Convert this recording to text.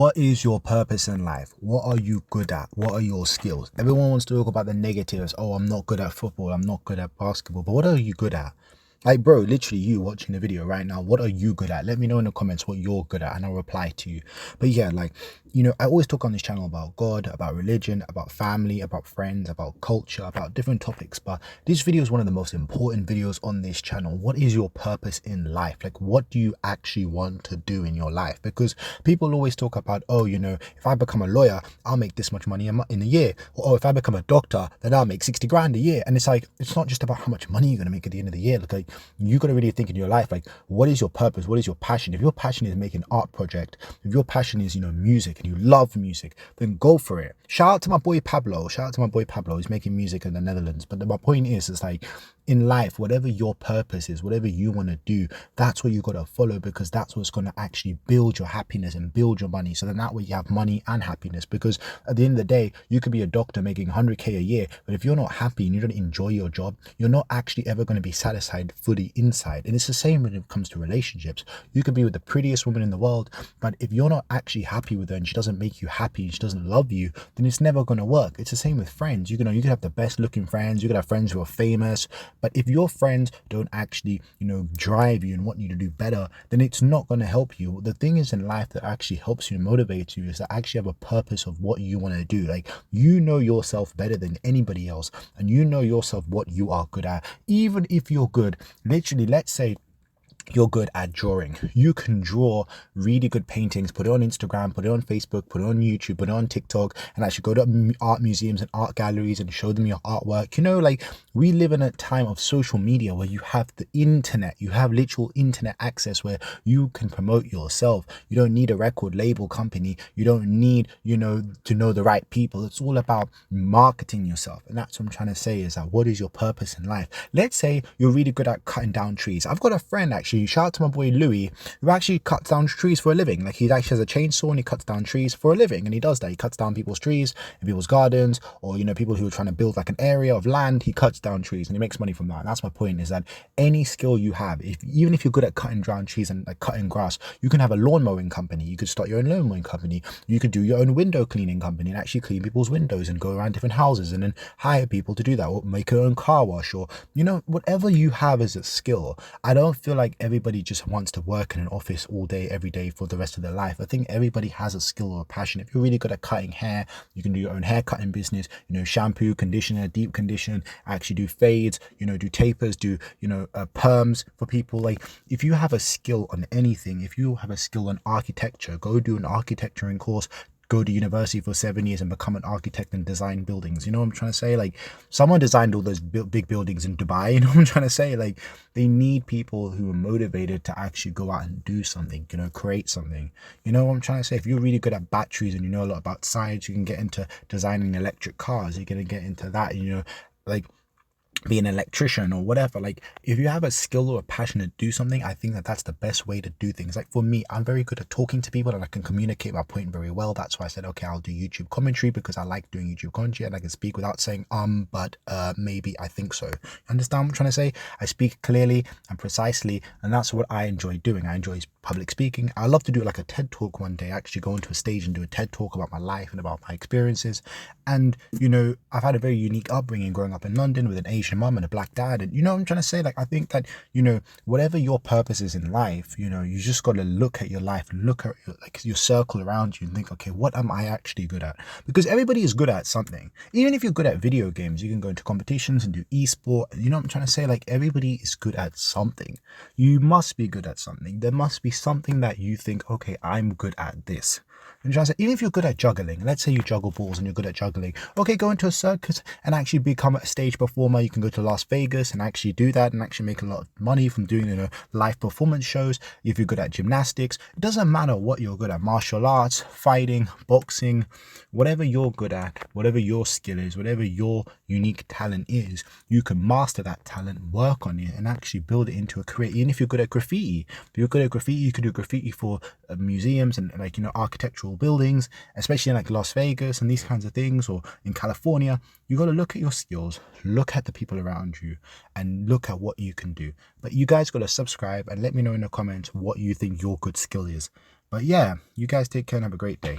What is your purpose in life? What are you good at? What are your skills? Everyone wants to talk about the negatives. Oh, I'm not good at football. I'm not good at basketball. But what are you good at? Like, bro, literally you watching the video right now, what are you good at? Let me know in the comments what you're good at and I'll reply to you. But yeah, like, I always talk on this channel about God, about religion, about family, about friends, about culture, about different topics. But this video is one of the most important videos on this channel. What is your purpose in life? Like, what do you actually want to do in your life? Because people always talk about, oh, if I become a lawyer, I'll make this much money in a year. Or if I become a doctor, then I'll make 60 grand a year. And it's like, it's not just about how much money you're going to make at the end of the year. Like you got to really think in your life, like, what is your purpose? What is your passion? If your passion is making an art project, if your passion is, music and you love music, then go for it. Shout out to my boy Pablo. Shout out to my boy Pablo. He's making music in the Netherlands. But my point is, it's like, in life, whatever your purpose is, whatever you want to do, that's what you got to follow, because that's what's going to actually build your happiness and build your money. So then that way you have money and happiness, because at the end of the day, you could be a doctor making 100k a year, but if you're not happy and you don't enjoy your job, you're not actually ever going to be satisfied fully inside. And it's the same when it comes to relationships. You could be with the prettiest woman in the world, but if you're not actually happy with her and she doesn't make you happy and she doesn't love you, then it's never going to work. It's the same with friends. You could have the best looking friends, you could have friends who are famous, but if your friends don't actually, drive you and want you to do better, then it's not going to help you. The thing is in life that actually helps you and motivates you is to actually have a purpose of what you want to do. Like, you know yourself better than anybody else, and you know yourself what you are good at. Even if you're good, literally, let's say you're good at drawing, you can draw really good paintings, put it on Instagram, put it on Facebook, put it on YouTube, put it on TikTok, and actually go to art museums and art galleries and show them your artwork. Like, we live in a time of social media where you have the internet, you have literal internet access where you can promote yourself. You don't need a record label company, you don't need to know the right people. It's all about marketing yourself. And that's what I'm trying to say, is that what is your purpose in life? Let's say you're really good at cutting down trees. I've got a friend, actually, shout out to my boy Louis, who actually cuts down trees for a living. Like, he actually has a chainsaw and he cuts down trees for a living, and he does that. He cuts down people's trees in people's gardens, or people who are trying to build like an area of land. He cuts down trees and he makes money from that. And that's my point, is that any skill you have, even if you're good at cutting down trees and like cutting grass, you can have a lawn mowing company. You could start your own lawn mowing company. You could do your own window cleaning company and actually clean people's windows and go around different houses and then hire people to do that, or make your own car wash, or whatever you have as a skill. I don't feel like everybody just wants to work in an office all day every day for the rest of their life. I think everybody has a skill or a passion. If you're really good at cutting hair, you can do your own hair cutting business, shampoo, conditioner, deep condition, actually do fades, do tapers, do perms for people. Like, if you have a skill on anything, if you have a skill on architecture, go do an architecturing course, go to university for 7 years and become an architect and design buildings. You know what I'm trying to say? Like, someone designed all those big buildings in Dubai. You know what I'm trying to say? Like, they need people who are motivated to actually go out and do something, create something. You know what I'm trying to say? If you're really good at batteries and you know a lot about science, you can get into designing electric cars. You're going to get into that, like, be an electrician or whatever. Like, if you have a skill or a passion to do something, I think that that's the best way to do things. Like, for me, I'm very good at talking to people and I can communicate my point very well. That's why I said, okay, I'll do YouTube commentary, because I like doing YouTube commentary and I can speak without saying but maybe, I think so. Understand what I'm trying to say? I speak clearly and precisely, and that's what I enjoy doing. I enjoy public speaking. I love to do like a TED talk one day, actually go onto a stage and do a TED talk about my life and about my experiences. And I've had a very unique upbringing growing up in London with an Asian mum and a black dad, and what I'm trying to say, like, I think that whatever your purpose is in life, you just got to look at your life and look at your circle around you and think, okay, what am I actually good at? Because everybody is good at something. Even if you're good at video games, you can go into competitions and do esport. You know what I'm trying to say? Like, everybody is good at something. You must be good at something. There must be something that you think, okay, I'm good at this. And trying to say, even if you're good at juggling, let's say you juggle balls and you're good at juggling, okay, go into a circus and actually become a stage performer. You can go to Las Vegas and actually do that and actually make a lot of money from doing live performance shows. If you're good at gymnastics, it doesn't matter what you're good at, martial arts, fighting, boxing, whatever you're good at, whatever your skill is, whatever your unique talent is, you can master that talent, work on it, and actually build it into a career. Even if you're good at graffiti, if you're good at graffiti, you can do graffiti for museums and architectural buildings, especially in like Las Vegas and these kinds of things, or in California. You got to look at your skills, look at the people around you, and look at what you can do. But you guys got to subscribe and let me know in the comments what you think your good skill is. But yeah, you guys take care and have a great day.